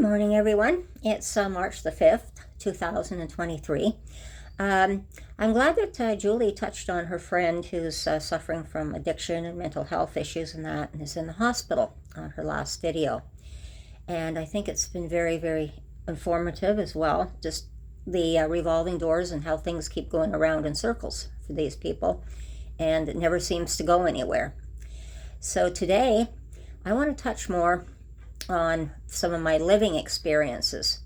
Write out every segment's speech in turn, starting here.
Good morning, everyone. It's March the 5th, 2023. I'm glad that Julie touched on her friend who's suffering from addiction and mental health issues and is in the hospital on her last video. And I think it's been very, very informative as well, just the revolving doors and how things keep going around in circles for these people, and it never seems to go anywhere. So today, I want to touch more on some of my living experiences.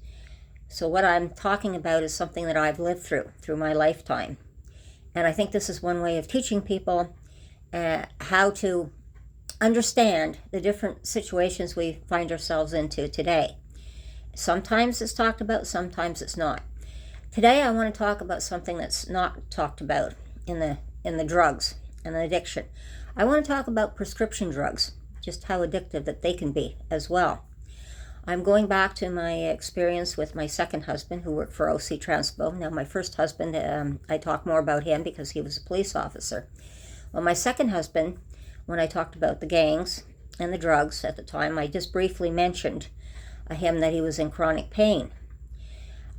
So what I'm talking about is something that I've lived through my lifetime. And I think this is one way of teaching people how to understand the different situations we find ourselves into today. Sometimes it's talked about, sometimes it's not. Today I want to talk about something that's not talked about in the drugs and the addiction. I want to talk about prescription drugs, just how addictive that they can be as well. I'm going back to my experience with my second husband who worked for OC Transpo. Now my first husband, I talk more about him because he was a police officer. Well, my second husband, when I talked about the gangs and the drugs at the time, I just briefly mentioned him that he was in chronic pain.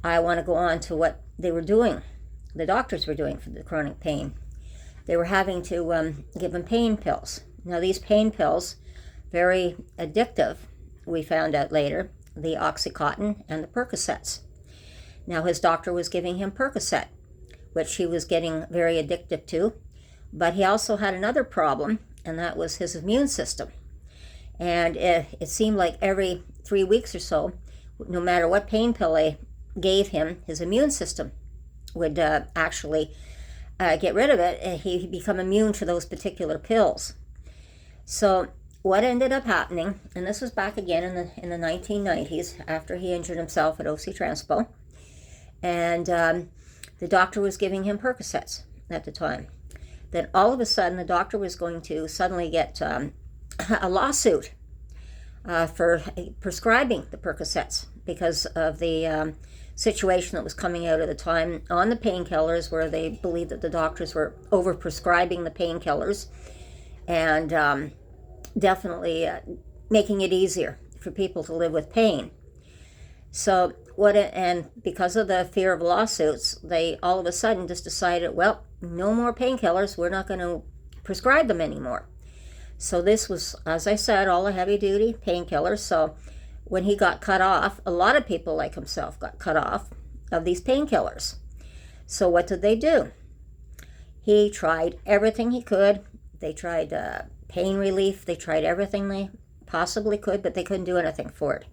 I want to go on to what they were doing, the doctors were doing for the chronic pain. They were having to give him pain pills. Now these pain pills, very addictive, we found out later, the Oxycontin and the Percocets. Now his doctor was giving him Percocet, which he was getting very addicted to, but he also had another problem, and that was his immune system. And it seemed like every 3 weeks or so, no matter what pain pill they gave him, his immune system would actually get rid of it, and he'd become immune to those particular pills. So what ended up happening, and this was back again in the 1990s after he injured himself at OC Transpo, and the doctor was giving him Percocets at the time. Then all of a sudden the doctor was going to suddenly get a lawsuit for prescribing the Percocets because of the situation that was coming out at the time on the painkillers, where they believed that the doctors were over-prescribing the painkillers and definitely making it easier for people to live with pain. So and because of the fear of lawsuits, they all of a sudden just decided, well, no more painkillers, we're not going to prescribe them anymore. So this was, as I said, all the heavy-duty painkillers. So when he got cut off, a lot of people like himself got cut off of these painkillers. So what did they do? He tried everything he could. They tried pain relief. They tried everything they possibly could, but they couldn't do anything for it.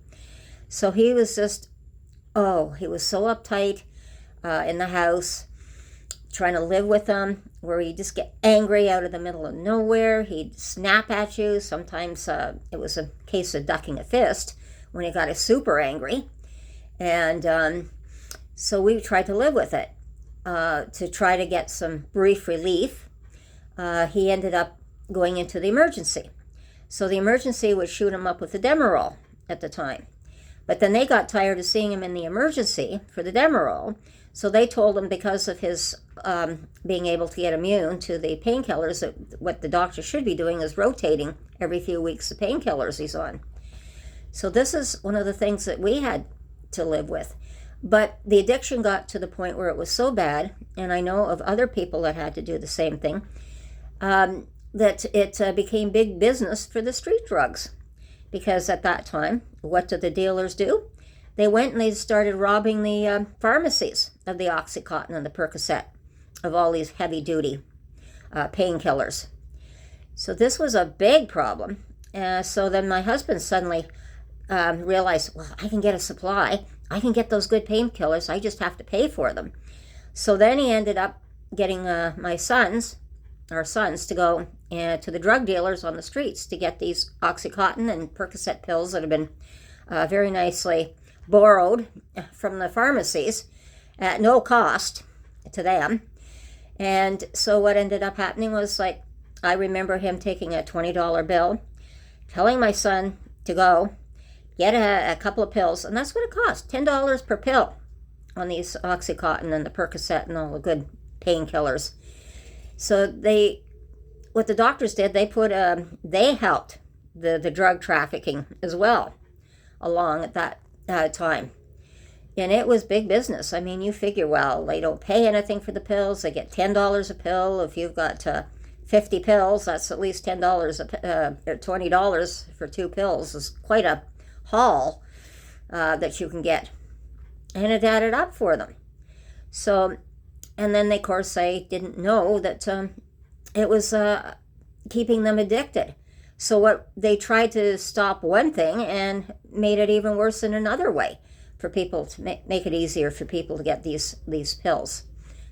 So he was just, he was so uptight in the house, trying to live with them, where he'd just get angry out of the middle of nowhere. He'd snap at you. Sometimes it was a case of ducking a fist when he got super angry. And so we tried to live with it to try to get some brief relief. He ended up going into the emergency. So the emergency would shoot him up with the Demerol at the time. But then they got tired of seeing him in the emergency for the Demerol. So they told him, because of his being able to get immune to the painkillers, that what the doctor should be doing is rotating every few weeks the painkillers he's on. So this is one of the things that we had to live with. But the addiction got to the point where it was so bad, and I know of other people that had to do the same thing, that it became big business for the street drugs. Because at that time, what did the dealers do? They went and they started robbing the pharmacies of the Oxycontin and the Percocet, of all these heavy-duty painkillers. So this was a big problem. So then my husband suddenly realized, well, I can get a supply. I can get those good painkillers. I just have to pay for them. So then he ended up getting our sons, to go to the drug dealers on the streets to get these Oxycontin and Percocet pills that have been very nicely borrowed from the pharmacies at no cost to them. And so what ended up happening was, like, I remember him taking a $20 bill, telling my son to go get a couple of pills, and that's what it cost, $10 per pill on these Oxycontin and the Percocet and all the good painkillers. So what the doctors did, they helped the drug trafficking as well along at that time. And it was big business. I mean, you figure, well, they don't pay anything for the pills. They get $10 a pill. If you've got 50 pills, that's at least $10 or $20 for 2 pills. Is quite a haul that you can get. And it added up for them. So, and then they, of course, they didn't know that it was keeping them addicted. So what they tried to stop one thing and made it even worse in another way for people to make it easier for people to get these pills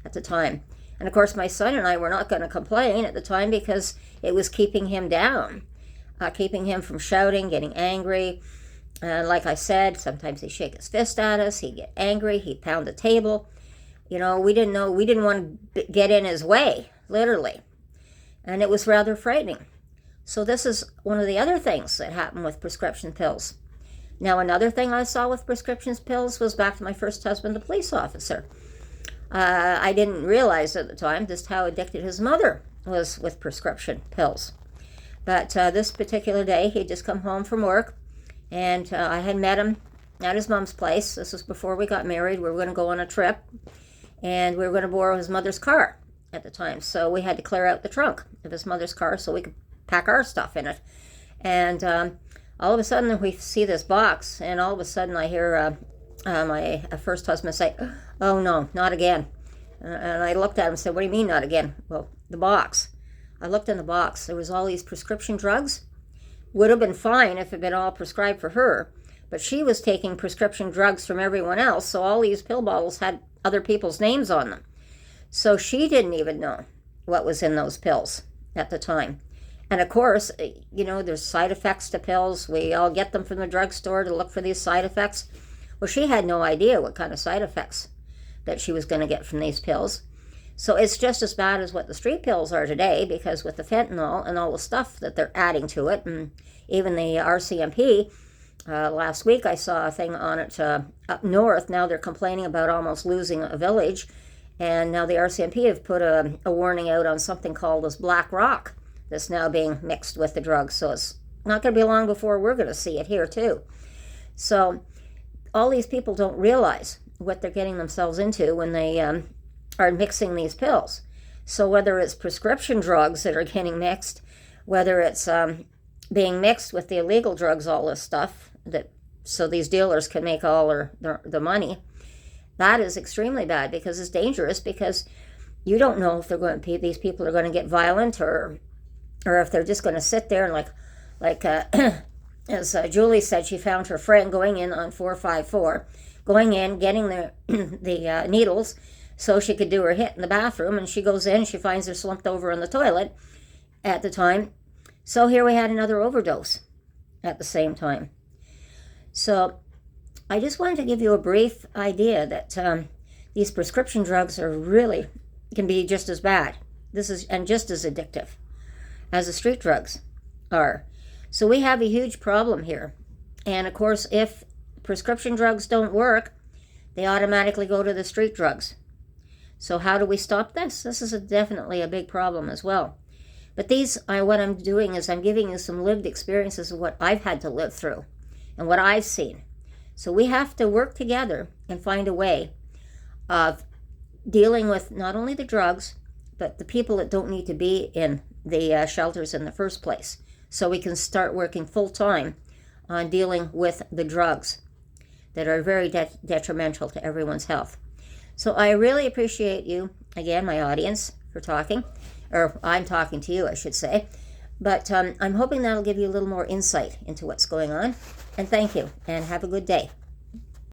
at the time. And of course, my son and I were not going to complain at the time because it was keeping him down, keeping him from shouting, getting angry. And like I said, sometimes he'd shake his fist at us, he'd get angry, he'd pound the table. You know, we didn't want to get in his way, literally. And it was rather frightening. So this is one of the other things that happened with prescription pills. Now, another thing I saw with prescription pills was back to my first husband, the police officer. I didn't realize at the time just how addicted his mother was with prescription pills. But this particular day, he'd just come home from work, and I had met him at his mom's place. This was before we got married. We were going to go on a trip, and we were going to borrow his mother's car at the time. So we had to clear out the trunk of his mother's car so we could pack our stuff in it. And all of a sudden we see this box, and all of a sudden I hear my first husband say, "Oh no, not again." And I looked at him and said, "What do you mean not again?" "Well, the box." I looked in the box. There was all these prescription drugs. Would have been fine if it had been all prescribed for her, but she was taking prescription drugs from everyone else, so all these pill bottles had other people's names on them. So she didn't even know what was in those pills at the time. And of course, you know, there's side effects to pills. We all get them from the drugstore to look for these side effects. Well, she had no idea what kind of side effects that she was going to get from these pills. So it's just as bad as what the street pills are today, because with the fentanyl and all the stuff that they're adding to it, and even the RCMP, last week I saw a thing on it up north. Now they're complaining about almost losing a village. And now the RCMP have put a warning out on something called as black rock that's now being mixed with the drugs. So it's not going to be long before we're going to see it here too. So all these people don't realize what they're getting themselves into when they are mixing these pills. So whether it's prescription drugs that are getting mixed, whether it's being mixed with the illegal drugs, all this stuff, that so these dealers can make all their money, that is extremely bad, because it's dangerous, because you don't know if these people are going to get violent, or if they're just going to sit there and like as Julie said, she found her friend going in on 454, going in, getting the needles so she could do her hit in the bathroom, and she goes in, she finds her slumped over in the toilet at the time. So here we had another overdose at the same time. So I just wanted to give you a brief idea that these prescription drugs can be just as bad. And just as addictive as the street drugs are. So we have a huge problem here. And of course, if prescription drugs don't work, they automatically go to the street drugs. So how do we stop this? This is definitely a big problem as well. But what I'm doing is I'm giving you some lived experiences of what I've had to live through and what I've seen. So we have to work together and find a way of dealing with not only the drugs, but the people that don't need to be in the shelters in the first place. So we can start working full-time on dealing with the drugs that are very detrimental to everyone's health. So I really appreciate you, again, my audience, for talking, or I'm talking to you, I should say. But I'm hoping that'll give you a little more insight into what's going on. And thank you, and have a good day.